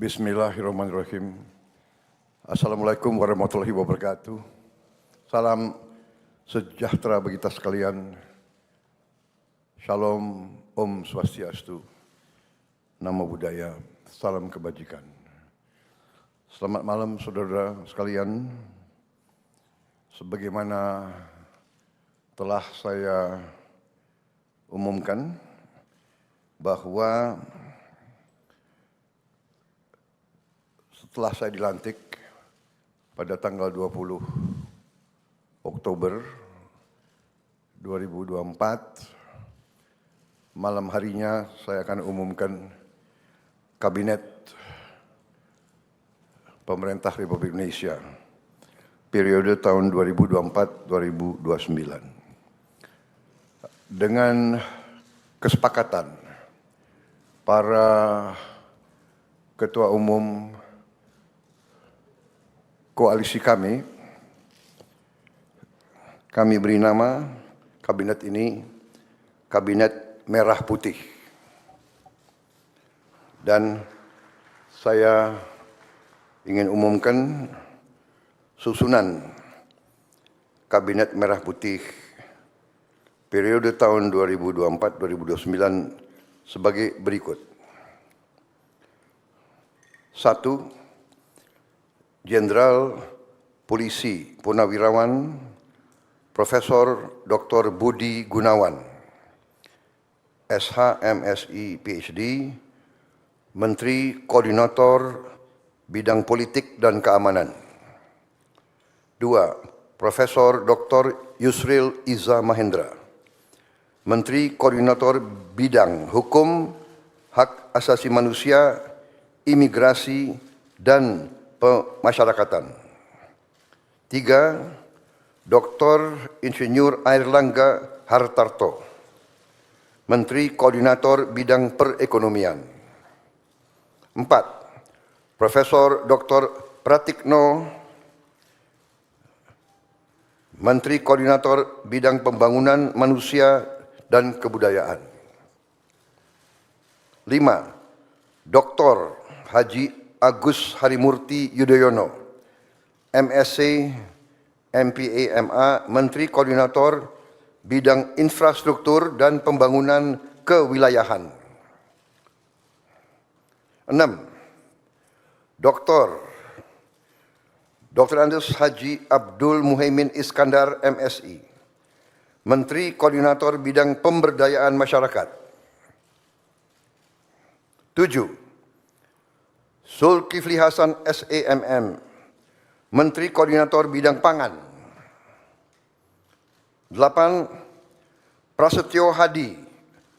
Bismillahirrahmanirrahim. Assalamualaikum warahmatullahi wabarakatuh. Salam sejahtera bagi kita sekalian. Shalom, Om Swastiastu, Namo Buddhaya, salam kebajikan. Selamat malam saudara sekalian. Sebagaimana telah saya umumkan bahwa setelah saya dilantik pada tanggal 20 Oktober 2024, malam harinya saya akan umumkan Kabinet Pemerintah Republik Indonesia periode tahun 2024-2029. Dengan kesepakatan para ketua umum koalisi kami beri nama kabinet ini Kabinet Merah Putih. Dan saya ingin umumkan susunan Kabinet Merah Putih periode tahun 2024-2029 sebagai berikut. 1. Jenderal Polisi Purnawirawan Profesor Dr. Budi Gunawan, SH, MSI, PhD, Menteri Koordinator Bidang Politik dan Keamanan. 2. Profesor Dr. Yusril Iza Mahendra, Menteri Koordinator Bidang Hukum, Hak Asasi Manusia, Imigrasi, dan Pemasyarakatan. 3. Dr. Insinyur Airlangga Hartarto, Menteri Koordinator Bidang Perekonomian. 4. Profesor Dr. Pratikno, Menteri Koordinator Bidang Pembangunan Manusia dan Kebudayaan. 5. Dr. Haji Agus Harimurti Yudhoyono, MSc, MPA, MA, Menteri Koordinator Bidang Infrastruktur dan Pembangunan Kewilayahan. 6. Dr. Andes Haji Abdul Muhaimin Iskandar, MSI, Menteri Koordinator Bidang Pemberdayaan Masyarakat. 7. Zulkifli Hasan, SEMM, Menteri Koordinator Bidang Pangan. 8. Prasetyo Hadi,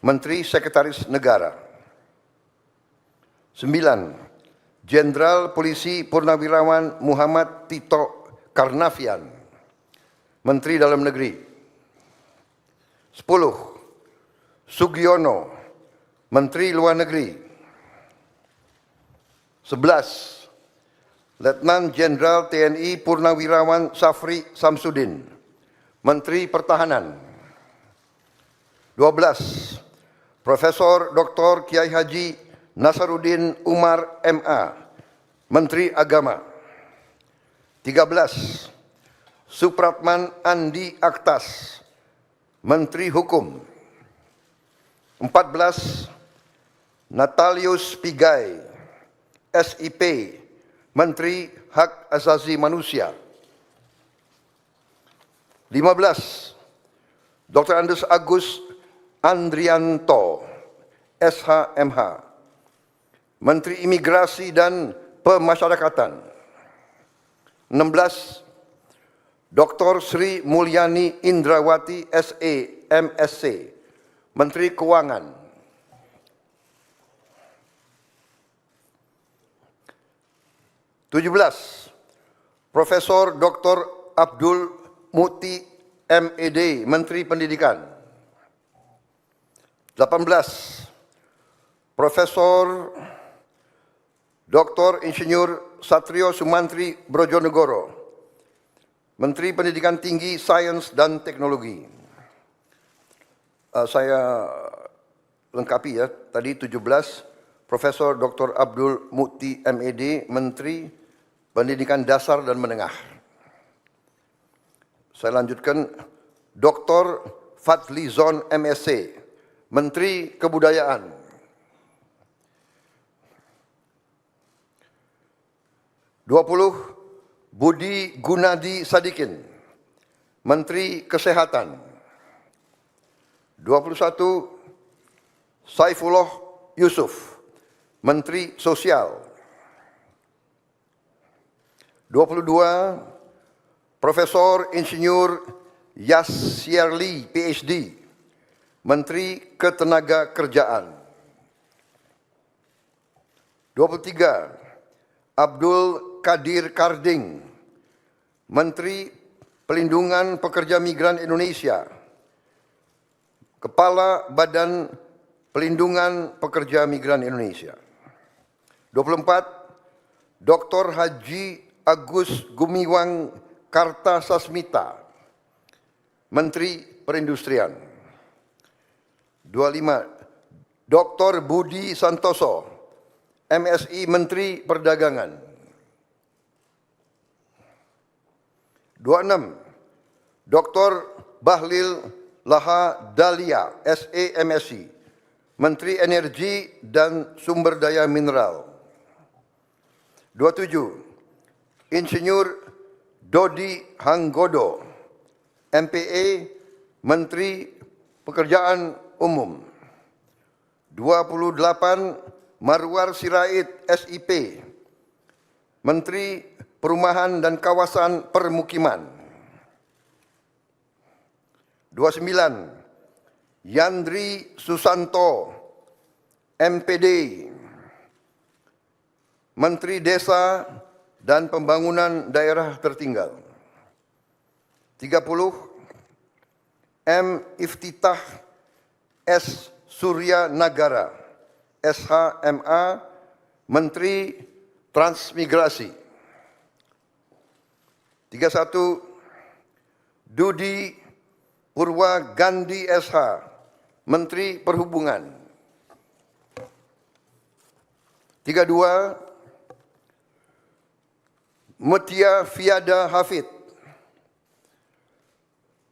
Menteri Sekretaris Negara. 9. Jenderal Polisi Purnawirawan Muhammad Tito Karnavian, Menteri Dalam Negeri. 10. Sugiono, Menteri Luar Negeri. 11. Letnan Jenderal TNI Purnawirawan Safri Samsudin, Menteri Pertahanan. 12. Profesor Dr. Kiai Haji Nasaruddin Umar, MA, Menteri Agama. 13. Supratman Andi Aktas, Menteri Hukum. 14. Natalius Pigai, SIP, Menteri Hak Asasi Manusia. 15. Dr. Andes Agus Andrianto, SHMH, Menteri Imigrasi dan Pemasyarakatan. 16. Dr. Sri Mulyani Indrawati, SE, MSc, Menteri Keuangan. 17. Profesor Dr. Abdul Muti, MED, Menteri Pendidikan. 18. Profesor Dr. Insinyur Satrio Sumantri Brojonegoro, Menteri Pendidikan Tinggi, Sains dan Teknologi. Saya lengkapi ya, tadi 17 Profesor Dr. Abdul Mukti MED, Menteri Pendidikan Dasar dan Menengah. Saya lanjutkan, Dr. Fadlizon MSc, Menteri Kebudayaan. Budi Gunadi Sadikin, Menteri Kesehatan. 21, Saifullah Yusuf, Menteri Sosial. 22, Profesor Insinyur Yasyarli, PhD, Menteri Ketenagakerjaan. 23, Abdul Qadir Karding, Menteri Pelindungan Pekerja Migran Indonesia, Kepala Badan Pelindungan Pekerja Migran Indonesia. 24, Dr. Haji Agus Gumiwang Kartasasmita, Menteri Perindustrian. 25, Dr. Budi Santoso, MSI, Menteri Perdagangan. 26, Dr. Bahlil Lahadalia, SE, MSI, Menteri Energi dan Sumber Daya Mineral. 27, Insinyur Dodi Hanggodo, MPA, Menteri Pekerjaan Umum. 28, Marwar Sirait, SIP, Menteri Perumahan dan Kawasan Permukiman. 29, Yandri Susanto, MPD, Menteri Desa dan Pembangunan Daerah Tertinggal. 30, M. Iftitah S. Surya Nagara, SHMA, Menteri Transmigrasi. 31, Dudi Purwa Gandhi SH, Menteri Perhubungan. 32, Mutia Fiada Hafid,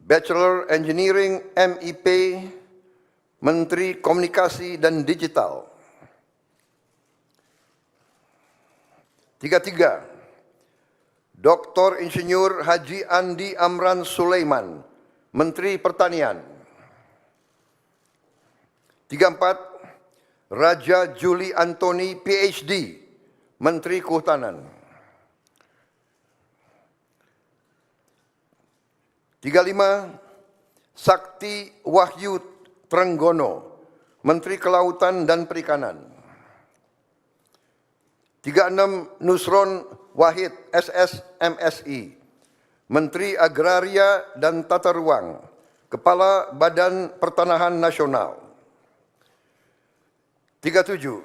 Bachelor Engineering MIP, Menteri Komunikasi dan Digital. 33, Dr. Insinyur Haji Andi Amran Sulaiman, Menteri Pertanian. 34, Raja Juli Antoni, PhD, Menteri Kehutanan. 35, Sakti Wahyu Trenggono, Menteri Kelautan dan Perikanan. 36, Nusron Wahid, SS, MSI, Menteri Agraria dan Tata Ruang, Kepala Badan Pertanahan Nasional. 37,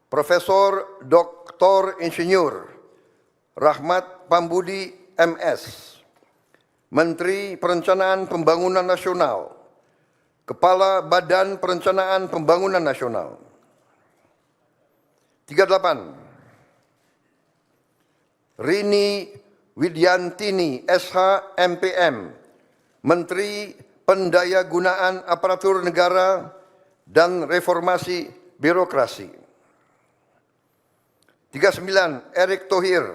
Profesor Dr. Insinyur Rahmat Pambudi, MS, Menteri Perencanaan Pembangunan Nasional, Kepala Badan Perencanaan Pembangunan Nasional. 38, Rini Widyantini, SH, MPM, Menteri Pendayagunaan Aparatur Negara dan Reformasi Birokrasi. 39, Erick Thohir,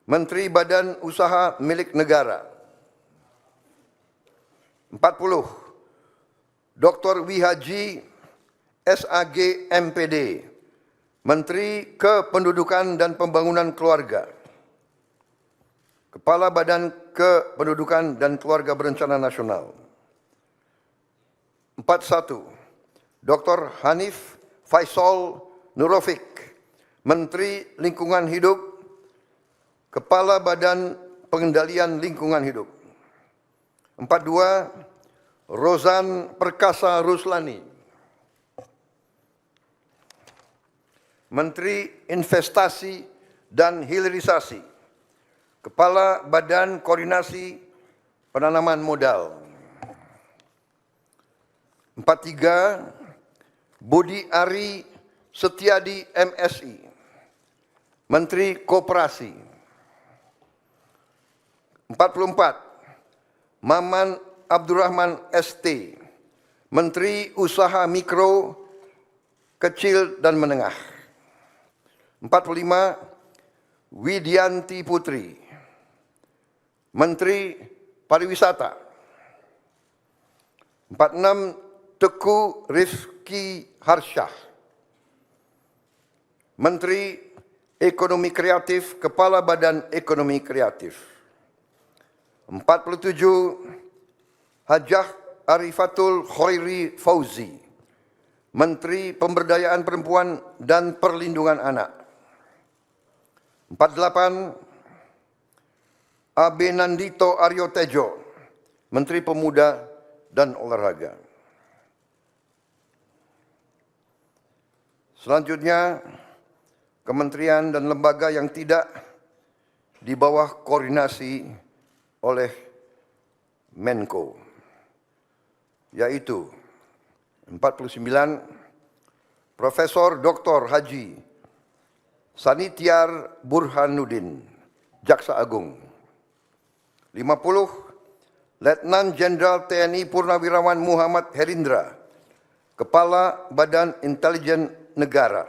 Menteri Badan Usaha Milik Negara. 40, Dr. Wihaji SAG, MPD, Menteri Kependudukan dan Pembangunan Keluarga, Kepala Badan Kependudukan dan Keluarga Berencana Nasional. 41, Dr. Hanif Faisal Nurofik, Menteri Lingkungan Hidup, Kepala Badan Pengendalian Lingkungan Hidup. 42, Rozan Perkasa Ruslani, Menteri Investasi dan Hilirisasi, Kepala Badan Koordinasi Penanaman Modal. 43, Budi Ari Setiadi MSI, Menteri Koperasi. 44, Maman Abdurrahman ST, Menteri Usaha Mikro, Kecil dan Menengah. 45, Widianti Putri, Menteri Pariwisata. 46, Teguh Rifki Harsyah, Menteri Ekonomi Kreatif, Kepala Badan Ekonomi Kreatif. 47, Hajah Arifatul Khairi Fauzi, Menteri Pemberdayaan Perempuan dan Perlindungan Anak. 48, Abe Nandito Aryo Tejo, Menteri Pemuda dan Olahraga. Selanjutnya, kementerian dan lembaga yang tidak di bawah koordinasi oleh Menko, yaitu 49, Profesor Dr. Haji Sanitiar Burhanuddin, Jaksa Agung. 50, Letnan Jenderal TNI Purnawirawan Muhammad Herindra, Kepala Badan Intelijen Negara.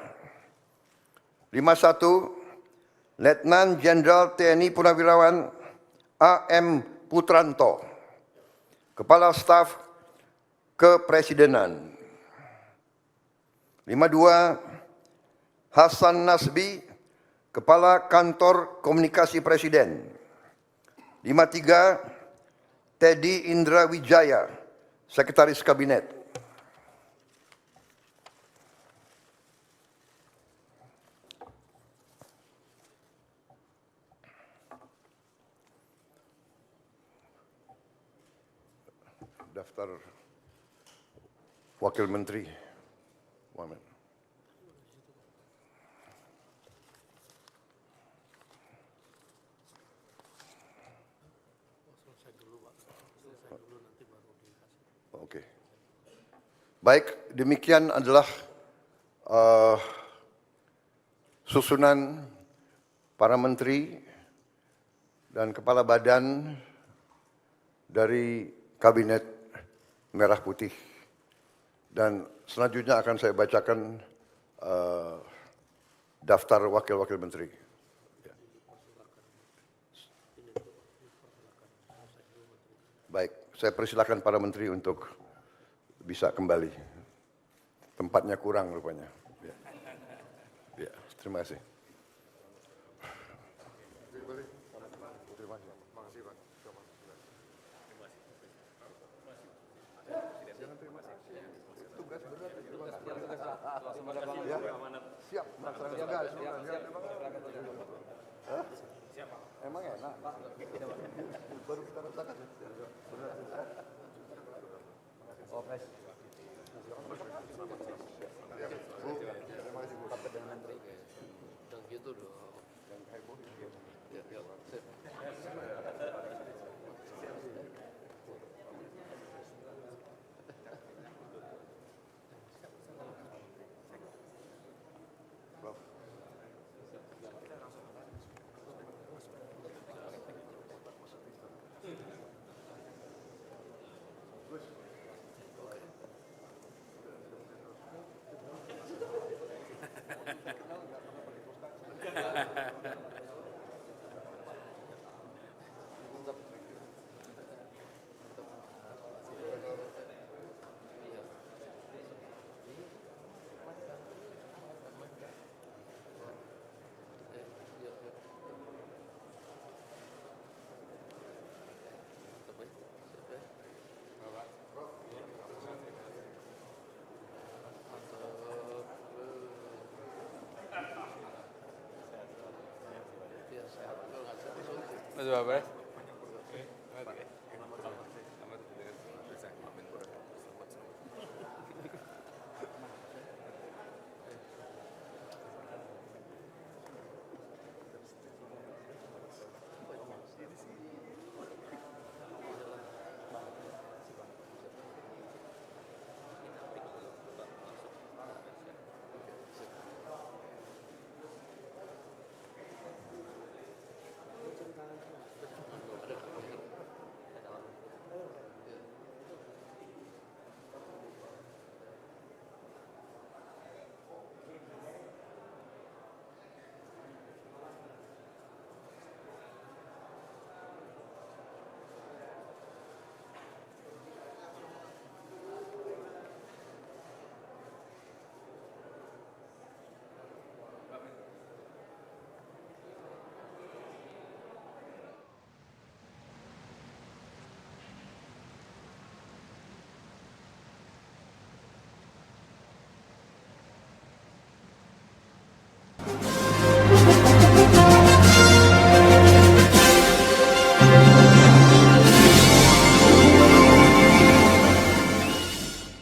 51, Letnan Jenderal TNI Purnawirawan AM Putranto, Kepala Staf Kepresidenan. 52, Hasan Nasbi, Kepala Kantor Komunikasi Presiden. 53, Teddy Indra Wijaya, Sekretaris Kabinet. Daftar Wakil Menteri. Wamen. Oke. Baik, demikian adalah susunan para menteri dan kepala badan dari Kabinet Merah Putih. Dan selanjutnya akan saya bacakan daftar wakil-wakil menteri. Baik, saya persilakan para menteri untuk bisa kembali. Tempatnya kurang rupanya. Ya, terima kasih. Siap, emang enak. Baru kita rasakan. Oh, guys. Terima kasih, Bu. Rapat dengan menteri. Yang gitu dong. Yang heboh. Ya, ya. Mas Bapak.